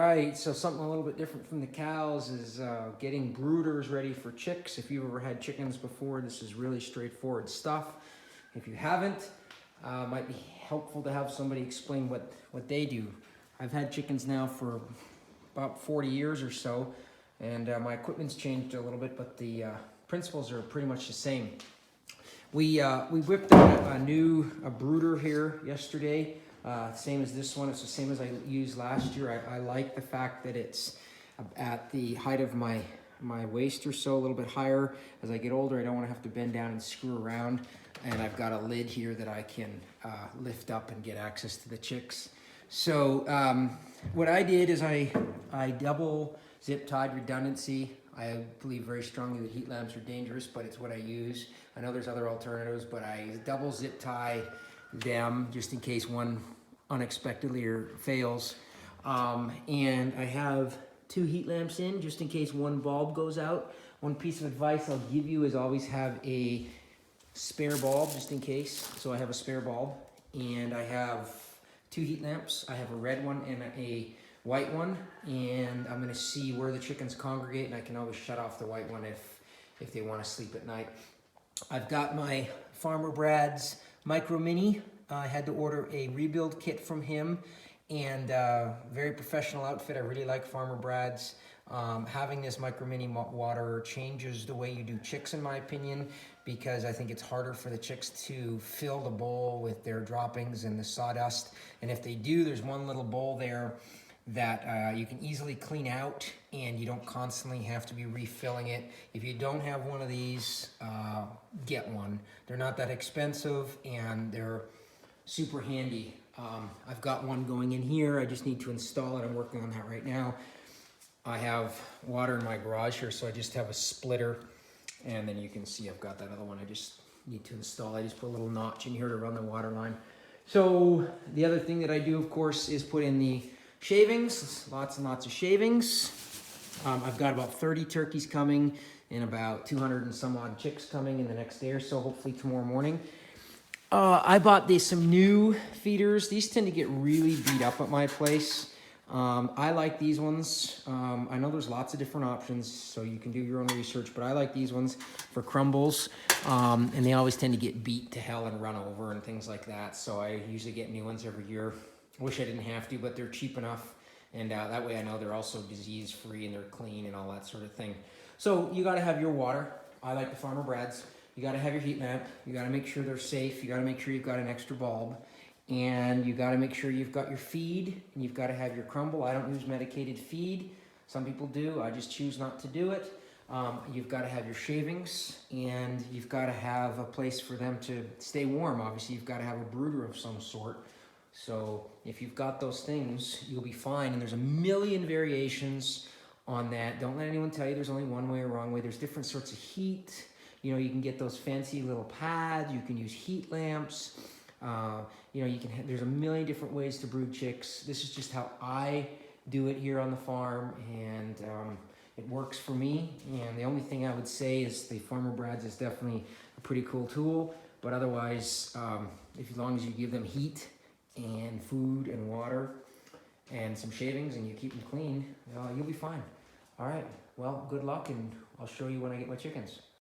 right, so something a little bit different from the cows is getting brooders ready for chicks. If you've ever had chickens before, this is really straightforward stuff. If you haven't, might be helpful to have somebody explain what they do. I've had chickens now for about 40 years or so, and my equipment's changed a little bit, but the principles are pretty much the same. We whipped out a brooder here yesterday. Same as this one. It's the same as I used last year. I like the fact that it's at the height of my waist or so, a little bit higher. As I get older, I don't want to have to bend down and screw around. And I've got a lid here that I can lift up and get access to the chicks. So what I did is I double zip tied redundancy. I believe very strongly that heat lamps are dangerous, but it's what I use. I know there's other alternatives, but I double zip tie them just in case one unexpectedly fails. And I have 2 heat lamps in just in case one bulb goes out. One piece of advice I'll give you is always have a spare bulb just in case. So I have a spare bulb, and I have 2 heat lamps. I have a red one and a white one, and I'm gonna see where the chickens congregate, and I can always shut off the white one if they want to sleep at night. I've got my Farmer Brad's Micro Mini. I had to order a rebuild kit from him, and very professional outfit. I really like Farmer Brad's. Having this Micro Mini water changes the way you do chicks, in my opinion, because I think it's harder for the chicks to fill the bowl with their droppings and the sawdust. And if they do, there's one little bowl there that you can easily clean out, and you don't constantly have to be refilling it. If you don't have one of these, get one. They're not that expensive, and they're super handy. I've got one going in here. I just need to install it. I'm working on that right now. I have water in my garage here, so I just have a splitter, and then you can see I've got that other one I just need to install. I just put a little notch in here to run the water line. So the other thing that I do, of course, is put in the shavings, lots and lots of shavings. I've got about 30 turkeys coming and about 200 and some odd chicks coming in the next day or so, hopefully tomorrow morning. I bought some new feeders. These tend to get really beat up at my place. I like these ones. I know there's lots of different options, so you can do your own research, but I like these ones for crumbles. And they always tend to get beat to hell and run over and things like that, so I usually get new ones every year. Wish I didn't have to, but they're cheap enough, and that way I know they're also disease-free and they're clean and all that sort of thing. So you got to have your water. I like the Farmer Brad's. You got to have your heat lamp. You got to make sure they're safe. You got to make sure you've got an extra bulb, and you got to make sure you've got your feed, and you've got to have your crumble. I don't use medicated feed. Some people do. I just choose not to do it. You've got to have your shavings, and you've got to have a place for them to stay warm. Obviously, you've got to have a brooder of some sort. So if you've got those things, you'll be fine. And there's a million variations on that. Don't let anyone tell you there's only one way or wrong way. There's different sorts of heat. You know, you can get those fancy little pads. You can use heat lamps. You know, there's a million different ways to brood chicks. This is just how I do it here on the farm, and it works for me. And the only thing I would say is the Farmer Brad's is definitely a pretty cool tool. But otherwise, as long as you give them heat and food and water and some shavings, and you keep them clean, you'll be fine. All right, well, good luck, and I'll show you when I get my chickens.